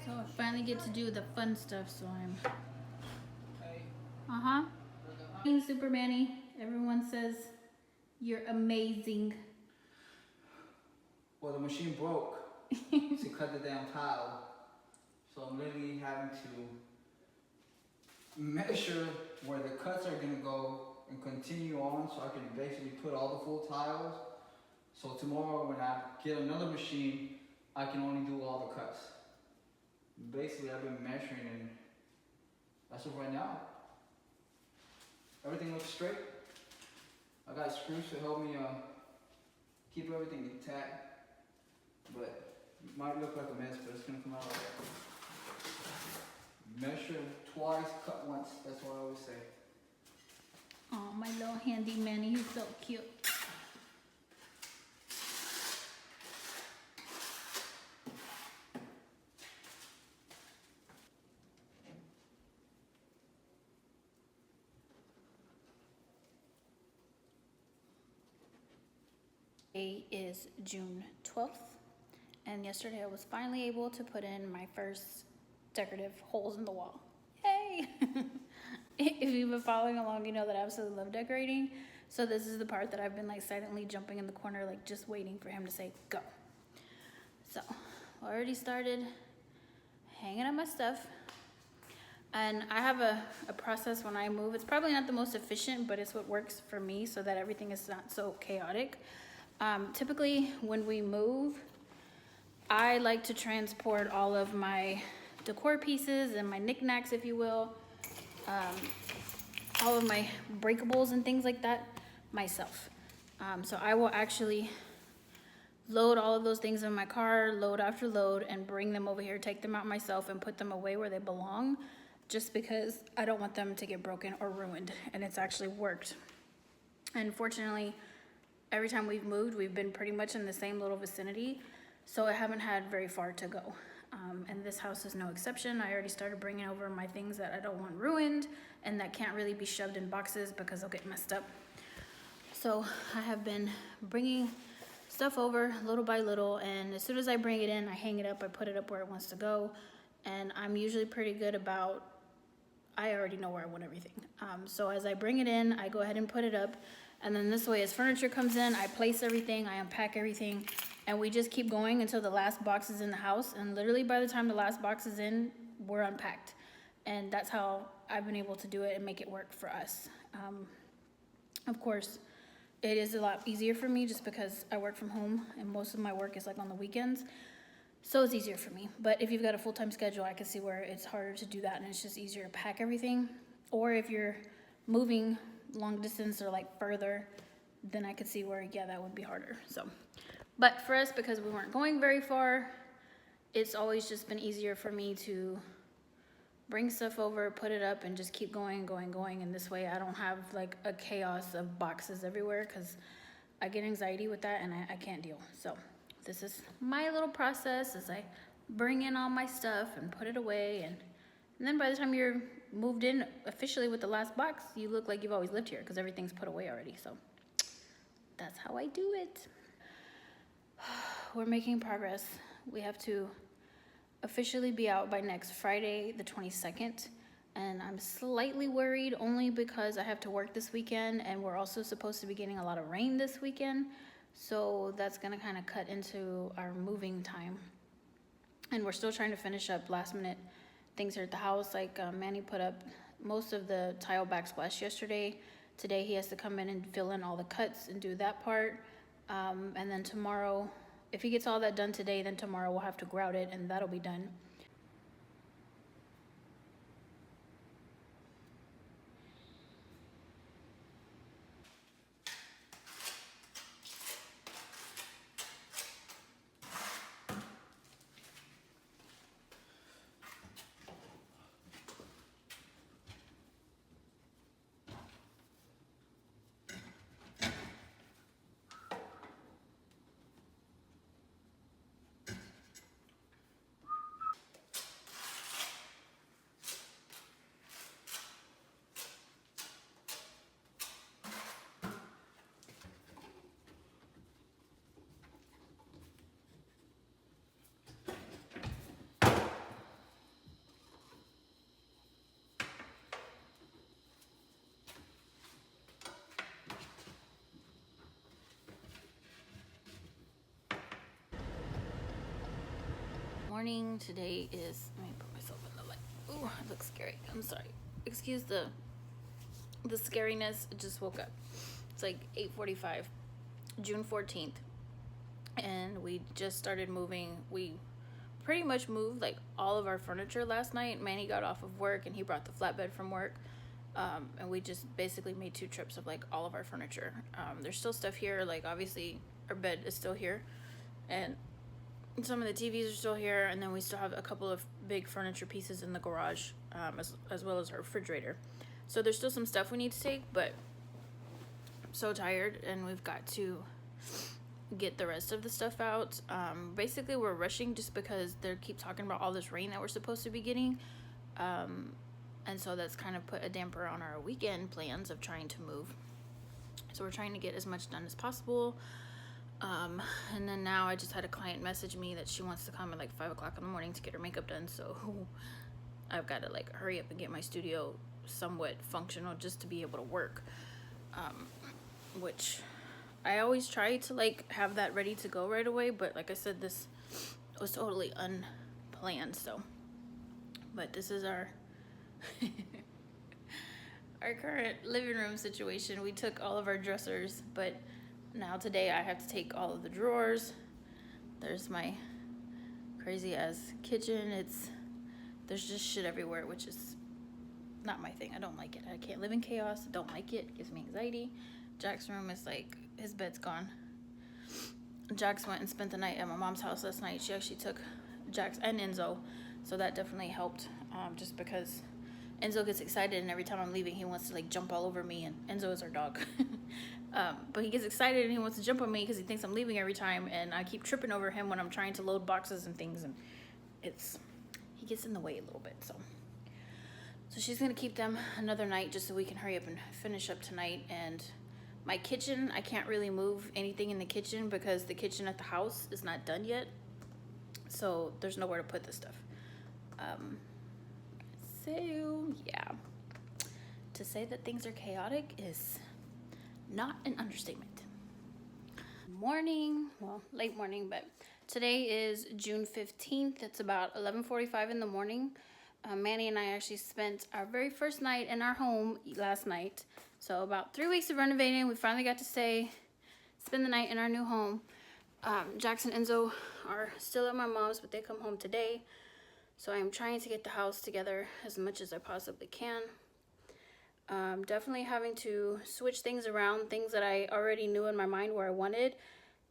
So I finally get to do the fun stuff, so I'm... Uh-huh. Super Manny, everyone says you're amazing. Well, the machine broke to cut the damn tile. So I'm literally having to measure where the cuts are gonna go and continue on so I can basically put all the full tiles. So tomorrow when I get another machine, I can only do all the cuts. Basically, I've been measuring and that's it right now. Everything looks straight. I got screws to help me keep everything intact. But it might look like a mess, but it's gonna come out like that. Measure twice, cut once. That's what I always say. Oh, my little handy Manny, he's so cute. Today is June 12th, and yesterday I was finally able to put in my first decorative holes in the wall. Yay! If you've been following along, you know that I absolutely love decorating. So this is the part that I've been like silently jumping in the corner, like just waiting for him to say go. So I already started hanging up my stuff. And I have a process when I move. It's probably not the most efficient, but it's what works for me so that everything is not so chaotic. Typically when we move, I like to transport all of my decor pieces and my knickknacks, if you will, all of my breakables and things like that myself. So I will actually load all of those things in my car, load after load, and bring them over here, take them out myself and put them away where they belong, just because I don't want them to get broken or ruined. And it's actually worked. And fortunately, every time we've moved, we've been pretty much in the same little vicinity, so I haven't had very far to go. And this house is no exception. I already started bringing over my things that I don't want ruined and that can't really be shoved in boxes because they'll get messed up. So I have been bringing stuff over little by little, and as soon as I bring it in, I hang it up, I put it up where it wants to go, and I'm usually pretty good about, I already know where I want everything. So as I bring it in, I go ahead and put it up. And then this way, as furniture comes in, I place everything, I unpack everything, and we just keep going until the last box is in the house. And literally by the time the last box is in, we're unpacked. And that's how I've been able to do it and make it work for us. Of course, it is a lot easier for me just because I work from home and most of my work is like on the weekends. So it's easier for me. But if you've got a full-time schedule, I can see where it's harder to do that and it's just easier to pack everything. Or if you're moving long distance or like further, then I could see where, yeah, that would be harder. So, but for us, because we weren't going very far, it's always just been easier for me to bring stuff over, put it up, and just keep going. And this way I don't have like a chaos of boxes everywhere, because I get anxiety with that and I can't deal. So this is my little process as I bring in all my stuff and put it away, and then by the time you're moved in officially with the last box, you look like you've always lived here because everything's put away already. So that's how I do it. We're making progress. We have to officially be out by next Friday, the 22nd. And I'm slightly worried only because I have to work this weekend and we're also supposed to be getting a lot of rain this weekend. So that's gonna kind of cut into our moving time. And we're still trying to finish up last minute things here at the house. Like Manny put up most of the tile backsplash yesterday. Today he has to come in and fill in all the cuts and do that part. And then tomorrow, if he gets all that done today, then tomorrow we'll have to grout it and that'll be done. morning. Today is, let me put myself in the light. Ooh, it looks scary. I'm sorry. Excuse the scariness. I just woke up. It's like 8:45, June 14th. And we just started moving. We pretty much moved like all of our furniture last night. Manny got off of work and he brought the flatbed from work. And we just basically made 2 trips of like all of our furniture. There's still stuff here. Like obviously our bed is still here. And some of the TVs are still here, and then we still have a couple of big furniture pieces in the garage, as well as our refrigerator. So there's still some stuff we need to take, but I'm so tired, and we've got to get the rest of the stuff out. Basically, we're rushing just because they keep talking about all this rain that we're supposed to be getting, and so that's kind of put a damper on our weekend plans of trying to move. So we're trying to get as much done as possible. And then now I just had a client message me that she wants to come at like 5 o'clock in the morning to get her makeup done. So I've got to like hurry up and get my studio somewhat functional just to be able to work. Which I always try to like have that ready to go right away. But like I said, this was totally unplanned. So, but this is our, our current living room situation. We took all of our dressers, but now today I have to take all of the drawers. There's my crazy ass kitchen. There's just shit everywhere, which is not my thing. I don't like it. I can't live in chaos. I don't like it. It gives me anxiety. Jack's room is like, his bed's gone. Jax went and spent the night at my mom's house last night. She actually took Jax and Enzo, so that definitely helped, just because Enzo gets excited, and every time I'm leaving he wants to like jump all over me, and Enzo is our dog. But he gets excited and he wants to jump on me because he thinks I'm leaving every time, and I keep tripping over him when I'm trying to load boxes and things, and he gets in the way a little bit. So she's gonna keep them another night just so we can hurry up and finish up tonight. And my kitchen, I can't really move anything in the kitchen because the kitchen at the house is not done yet, so there's nowhere to put this stuff. So yeah, to say that things are chaotic is not an understatement. Morning, well, late morning, but today is June 15th. It's about 11:45 in the morning. Manny and I actually spent our very first night in our home last night. So about 3 weeks of renovating, we finally got to spend the night in our new home. Jackson and Enzo are still at my mom's, but they come home today. So I'm trying to get the house together as much as I possibly can. Definitely having to switch things around, things that I already knew in my mind where I wanted,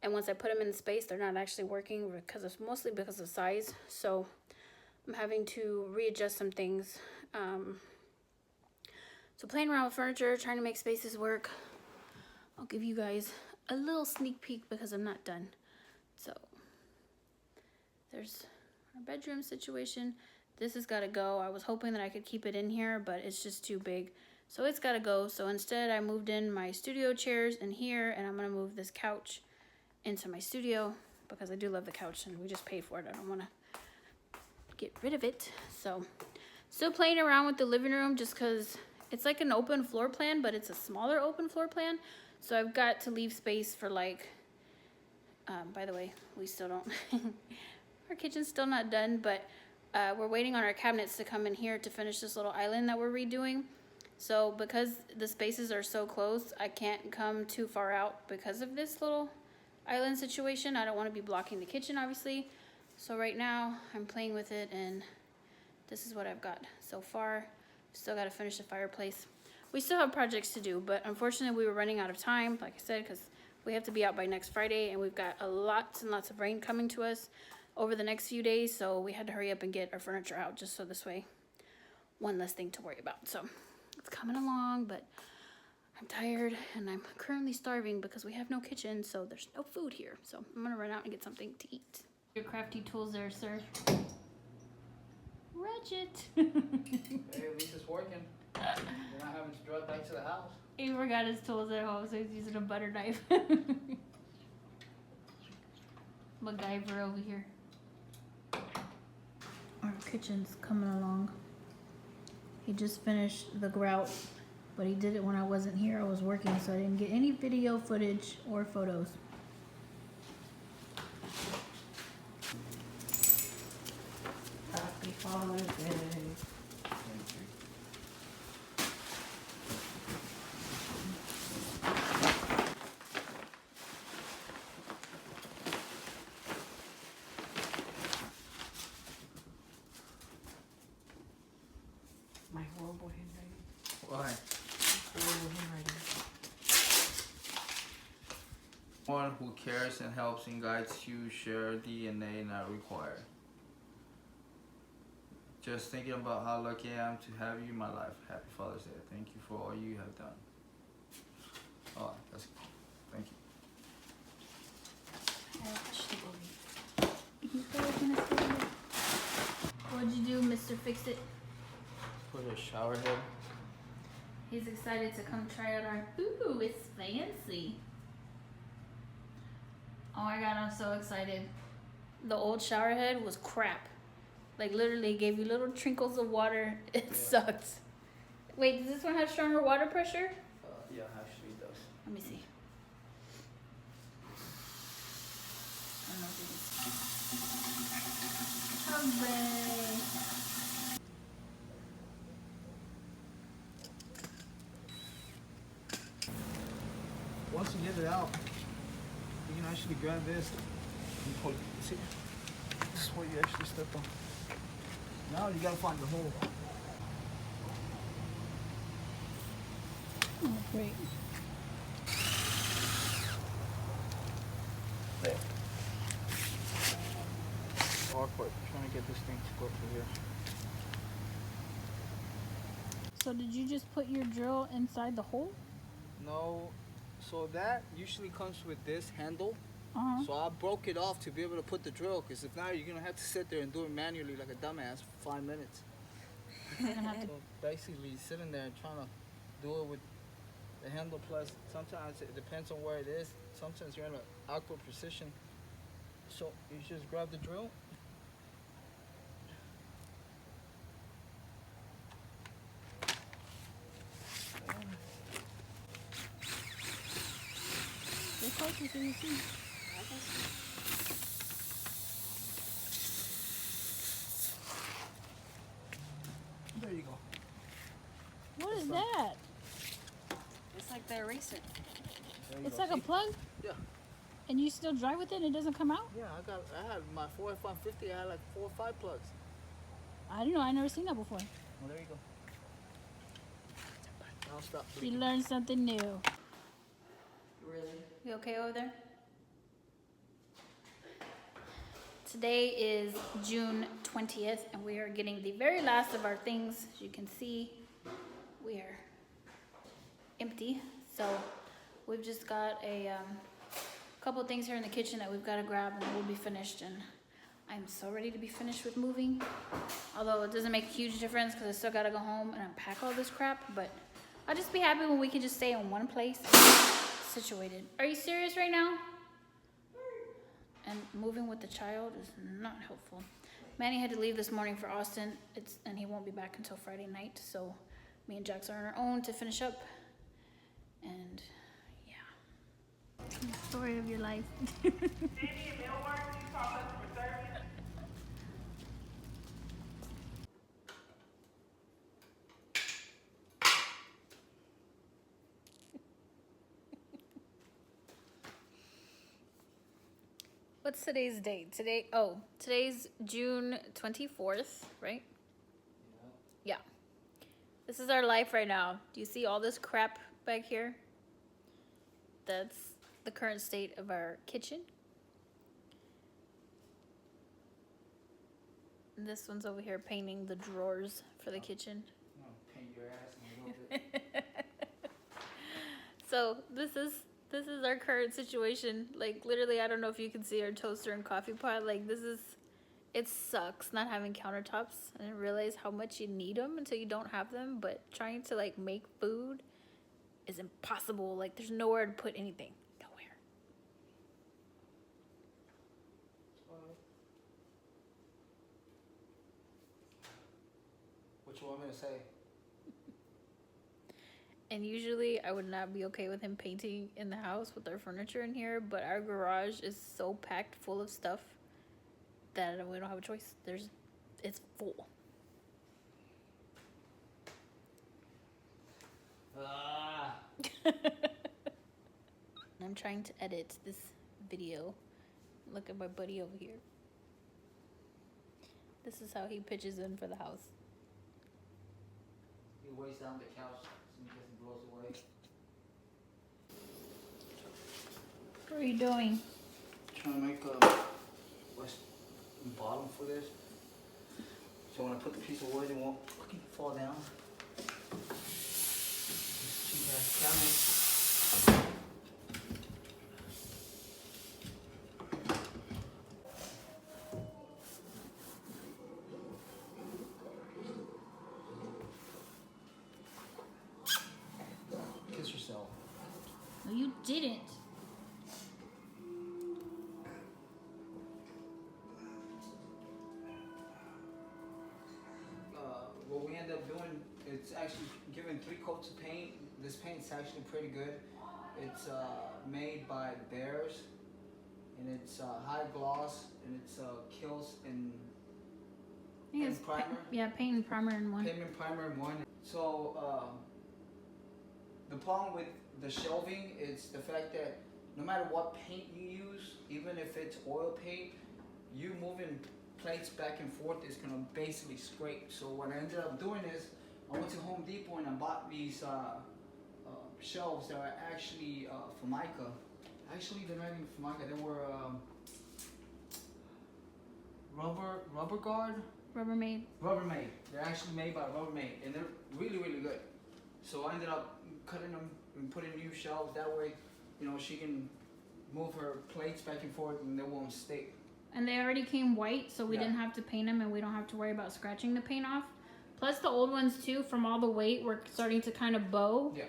and once I put them in the space, they're not actually working mostly because of size. So I'm having to readjust some things. So playing around with furniture, trying to make spaces work. I'll give you guys a little sneak peek because I'm not done. So there's our bedroom situation. This has got to go. I was hoping that I could keep it in here, but it's just too big. So it's got to go. So instead I moved in my studio chairs in here, and I'm going to move this couch into my studio because I do love the couch and we just paid for it. I don't want to get rid of it. So still playing around with the living room just because it's like an open floor plan, but it's a smaller open floor plan. So I've got to leave space for like, by the way, we still don't, our kitchen's still not done, but we're waiting on our cabinets to come in here to finish this little island that we're redoing. So because the spaces are so close, I can't come too far out because of this little island situation. I don't want to be blocking the kitchen, obviously. So right now I'm playing with it, and this is what I've got so far. Still got to finish the fireplace. We still have projects to do, but unfortunately we were running out of time, like I said, because we have to be out by next Friday, and we've got lots and lots of rain coming to us over the next few days. So we had to hurry up and get our furniture out just so this way, one less thing to worry about. So it's coming along, but I'm tired and I'm currently starving because we have no kitchen, so there's no food here. So I'm gonna run out and get something to eat. Your crafty tools there, sir. Ratchet. Hey, at least it's working. You're not having to drive back to the house. He forgot his tools at home, so he's using a butter knife. MacGyver over here. Our kitchen's coming along. He just finished the grout, but he did it when I wasn't here. I was working, so I didn't get any video footage or photos. Father's Day. Thank you. My horrible handwriting. Why? Horrible handwriting. One who cares and helps and guides you share DNA not required. Just thinking about how lucky I am to have you in my life. Happy Father's Day. Thank you for all you have done. Oh, that's cool. Thank you. What'd you do, Mr. Fix-It? Put a shower head. He's excited to come try out our. Ooh, it's fancy. Oh my god, I'm so excited. The old shower head was crap. Like literally gave you little trinkles of water. It Yeah. sucked. Wait, does this one have stronger water pressure? Yeah, actually it does. Let me see. I don't know if you can see. Hooray. Once you get it out, you can actually grab this and pull it. See? This is where you actually step on. Now you gotta find the hole. Oh, great. There. Awkward. Trying to get this thing to go through here. So did you just put your drill inside the hole? No. So that usually comes with this handle. Uh-huh. So I broke it off to be able to put the drill, because if not, you're gonna have to sit there and do it manually like a dumbass for 5 minutes. So basically sitting there and trying to do it with the handle, plus sometimes it depends on where it is. Sometimes you're in an awkward position. So you just grab the drill. Get closer so you see. There you go. What is that? It's like the eraser. There you It's go. like a See? plug? Yeah. And you still drive with it and it doesn't come out? Yeah, I had my 4F150. I had like 4 or 5 plugs. I don't know. I never seen that before. Well, there you go. Now stop. You learned something new. Really? You okay over there? Today is June 20th and we are getting the very last of our things. As you can see, we are empty. So we've just got a couple things here in the kitchen that we've got to grab and we'll be finished. And I'm so ready to be finished with moving. Although it doesn't make a huge difference because I still got to go home and unpack all this crap. But I'll just be happy when we can just stay in one place situated. Are you serious right now? And moving with the child is not helpful. Manny had to leave this morning for Austin, and he won't be back until Friday night. So me and Jax are on our own to finish up. And yeah, the story of your life. What's today's date? Today's June 24th, right? Yeah. This is our life right now. Do you see all this crap back here? That's the current state of our kitchen. And this one's over here painting the drawers for the kitchen. No, pain your ass in a little bit. So this is our current situation. Like literally, I don't know if you can see our toaster and coffee pot. Like it sucks not having countertops. I didn't realize how much you need them until you don't have them. But trying to like make food is impossible. Like there's nowhere to put anything. Nowhere. What you want me to say? And usually I would not be okay with him painting in the house with our furniture in here, but our garage is so packed full of stuff that we don't have a choice. It's full. Ah. I'm trying to edit this video. Look at my buddy over here. This is how he pitches in for the house. He weighs down the couch so he doesn't blows away. What are you doing? Trying to make a bottom for this. So when I put the piece of wood, it won't fucking fall down. This cheap ass cabinet. Kiss yourself. No, you didn't. What we end up doing, it's actually giving 3 coats of paint. This paint's actually pretty good. It's made by Bears, and it's high gloss, and it's kills and I think it's primer. Yeah, paint and primer in one. Paint and primer in one. So the problem with the shelving is the fact that no matter what paint you use, even if it's oil paint, you moving plates back and forth is gonna basically scrape. So what I ended up doing is I went to Home Depot and I bought these shelves that are actually Formica. Actually, they're not even Formica. They were Rubbermaid. Rubbermaid. They're actually made by Rubbermaid, and they're really, really good. So I ended up cutting them and putting new shelves. That way, you know, she can move her plates back and forth and they won't stick. And they already came white, so we Yeah. didn't have to paint them, and we don't have to worry about scratching the paint off. Plus, the old ones too, from all the weight, were starting to kind of bow. Yeah.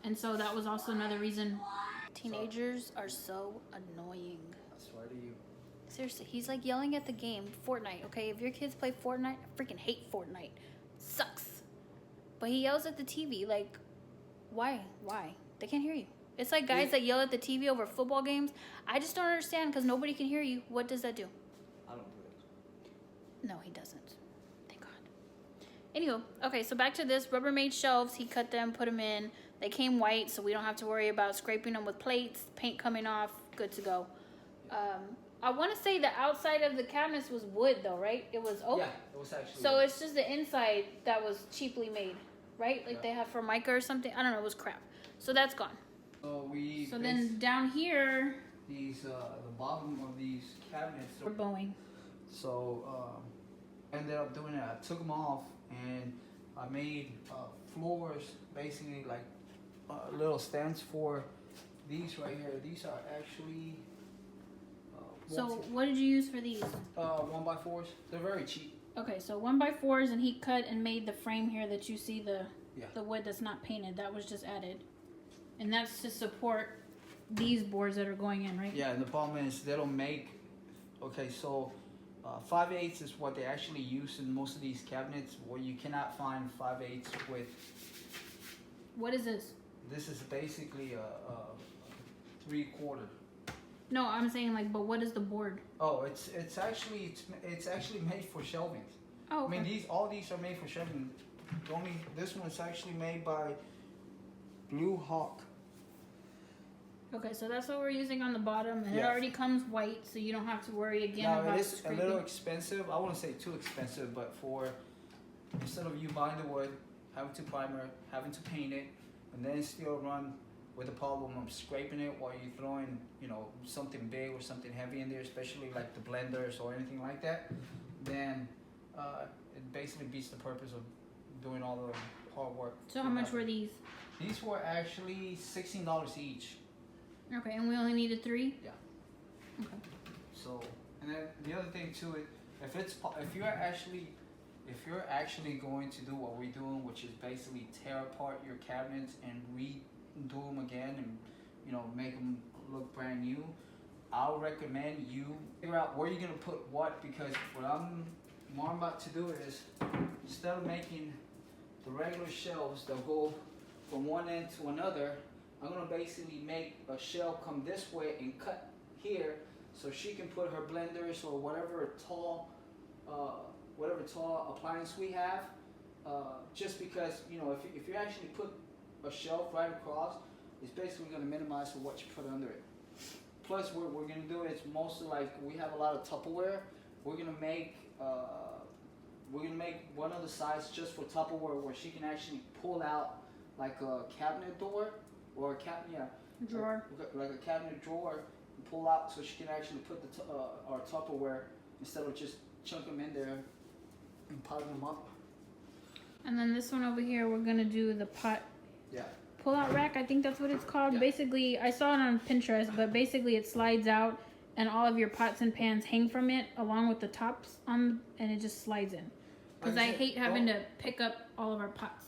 And so that was also another reason. Teenagers are so annoying. I swear to you. Seriously, he's like yelling at the game, Fortnite. Okay, if your kids play Fortnite, I freaking hate Fortnite. Sucks. But he yells at the TV. Like, why? Why? They can't hear you. It's like guys that yell at the TV over football games. I just don't understand because nobody can hear you. What does that do? I don't do it. No, he doesn't. Thank God. Anywho, okay, so back to this Rubbermaid shelves. He cut them, put them in. They came white, so we don't have to worry about scraping them with plates, paint coming off. Good to go. I want to say the outside of the cabinets was wood, though, right? It was oak. Yeah, it was actually. So it's just the inside that was cheaply made, right? Like they have Formica or something. I don't know. It was crap. So that's gone. So Then down here, these the bottom of these cabinets. we're bowing. So ended up doing it. I took them off and I made floors, basically like little stands for these right here. These are actually. So what did you use for these? 1x4s. They're very cheap. Okay, so 1x4s, and he cut and made the frame here that you see the wood that's not painted. That was just added, and that's to support these boards that are going in, right? Yeah, and the problem is they don't make. Okay, so 5/8 is what they actually use in most of these cabinets. Where you cannot find 5/8 with. What is this? This is basically a 3/4. No, I'm saying like, but what is the board? Oh, it's actually made for shelving. Oh, okay. I mean all these are made for shelving. This one's actually made by Blue Hawk. Okay, so that's what we're using on the bottom, and it Yeah. already comes white, so you don't have to worry again Now about it is a scraping. little expensive. I wouldn't say too expensive, but for instead of you buying the wood, having to primer, having to paint it, and then still run with the problem of scraping it while you're throwing, you know, something big or something heavy in there, especially like the blenders or anything like that, then it basically beats the purpose of doing all the hard work. So how much were these? These were actually $16 each. Okay, and we only needed 3? Yeah. Okay. So, and then the other thing too, if you're actually going to do what we're doing, which is basically tear apart your cabinets and redo them again, and you know make them look brand new, I'll recommend you figure out where you're gonna put what, because what I'm about to do is, instead of making the regular shelves that go from one end to another, I'm gonna basically make a shelf come this way and cut here, so she can put her blenders or whatever tall appliance we have. Just because, you know, if you actually put a shelf right across, it's basically gonna minimize for what you put under it. Plus, what we're gonna do is mostly like we have a lot of Tupperware. We're gonna make one of the sides just for Tupperware, where she can actually pull out like a cabinet door or a cabinet Drawer. like a cabinet drawer, and pull out so she can actually put the our Tupperware instead of just chunk them in there and piling them up. And then this one over here, we're gonna do the pot Yeah. pull-out rack. I think that's what it's called. Yeah. Basically, I saw it on Pinterest, but basically it slides out and all of your pots and pans hang from it along with the tops on, and it just slides in. Because I hate having to pick up all of our pots.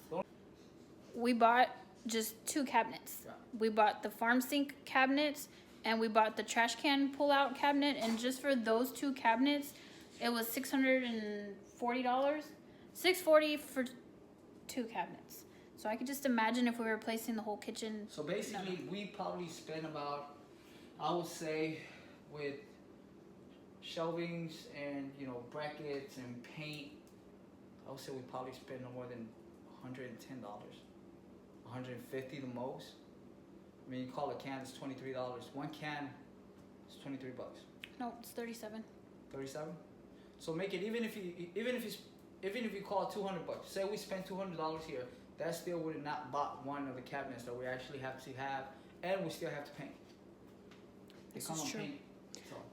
We bought just 2 cabinets. Yeah. We bought the farm sink cabinets and we bought the trash can pull-out cabinet, and just for those 2 cabinets, it was $640. $640 for 2 cabinets. So I could just imagine if we were replacing the whole kitchen. So basically, we probably spend about, I would say, with shelvings and brackets and paint, I would say we probably spend no more than $110, $150 the most. I mean, you call a can, it's $23. One can is $23. No, it's 37. 37. So make it even if you call it $200. Say we spend $200 here, that still would have not bought one of the cabinets that we actually have to have, and we still have to paint. They This come is on true. paint.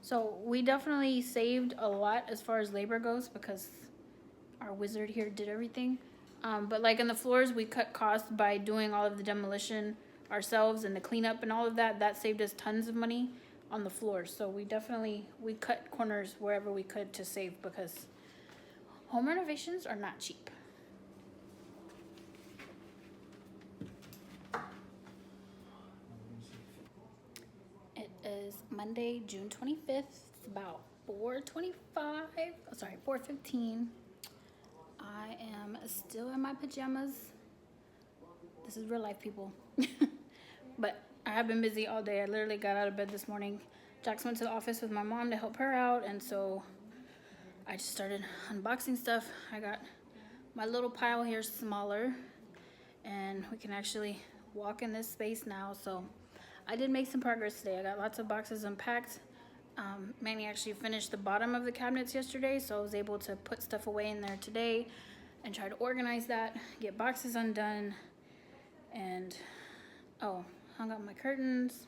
So we definitely saved a lot as far as labor goes because our wizard here did everything. But like on the floors, we cut costs by doing all of the demolition ourselves and the cleanup and all of that. That saved us tons of money on the floors. So we cut corners wherever we could to save, because home renovations are not cheap. It is Monday, June 25th. It's about 4:15. I am still in my pajamas. This is real life, people. But I have been busy all day. I literally got out of bed this morning. Jax went to the office with my mom to help her out, and so I just started unboxing stuff. I got my little pile here smaller, and we can actually walk in this space now. So I did make some progress today. I got lots of boxes unpacked. Manny actually finished the bottom of the cabinets yesterday, so I was able to put stuff away in there today and try to organize that, get boxes undone, and hung up my curtains.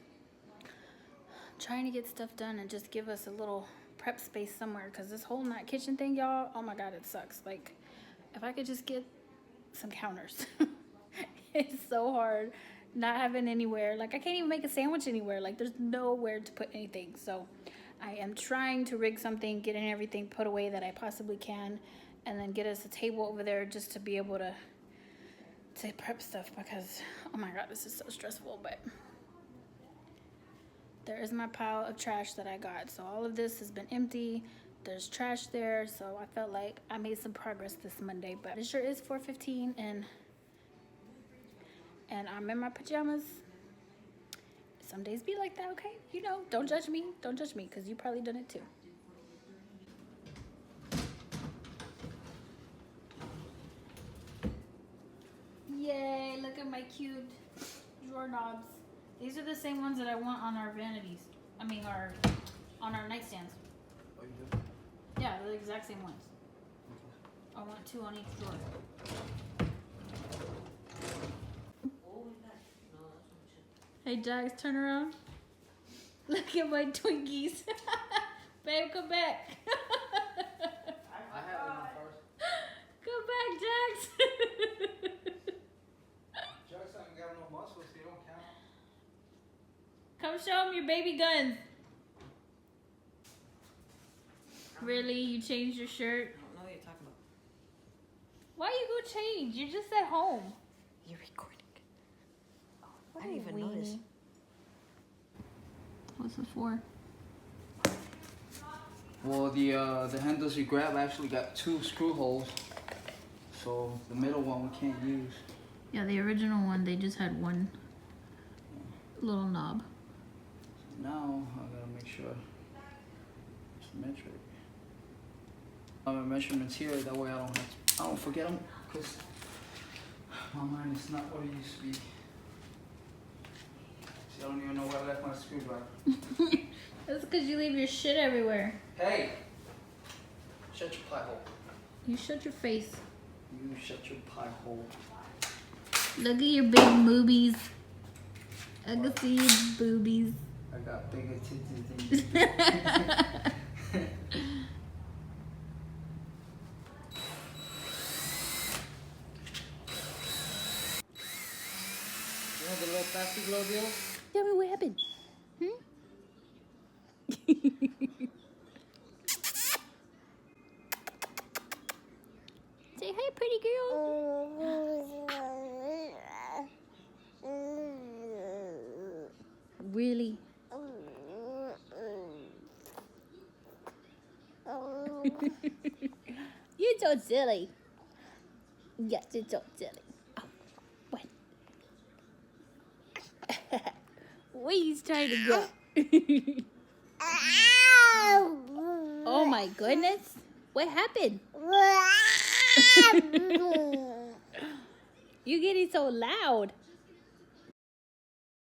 Trying to get stuff done and just give us a little prep space somewhere, because this whole night kitchen thing, y'all, oh my god, it sucks. Like, if I could just get some counters. It's so hard not having anywhere. Like, I can't even make a sandwich anywhere. Like, there's nowhere to put anything. So I am trying to rig something, getting everything put away that I possibly can, and then get us a table over there just to be able to prep stuff, because oh my god, this is so stressful. But there is my pile of trash that I got. So all of this has been empty. There's trash there, so I felt like I made some progress this Monday. But it sure is 4:15, and I'm in my pajamas. Some days be like that, okay? Don't judge me. Don't judge me, because you probably done it too. Yay, look at my cute drawer knobs. These are the same ones that I want on our vanities. On our nightstands. Oh, you do? Yeah, they're the exact same ones. I want 2 on each drawer. Hey, Jax, turn around. Look at my Twinkies. Babe, come back. I have them first. Come back, Jax. Jackson ain't got no muscles, they don't count. Come show them your baby guns. Really? You changed your shirt? I don't know what you're talking about. Why you go change? You're just at home. You're recording. What I didn't a even notice. weenie. What's it for? Well, the handles you grab actually got 2 screw holes, so the middle one we can't use. Yeah, the original one, they just had one little knob. Now I gotta make sure it's metric. My measurements here, that way I don't forget them, because my mind is not what it used to be. You don't even know where I left my screwdriver. That's because you leave your shit everywhere. Hey! Shut your pie hole. You shut your face. You shut your pie hole. Look at your big boobies. I can see your boobies. I got bigger titties than you. You know the little plastic glow deal? Tell me what happened. Hmm? Say hi, pretty girl. Really? You're so silly. Yes, you're so silly. Oh, what? Where he's trying to go? Oh my goodness. What happened? You're getting so loud.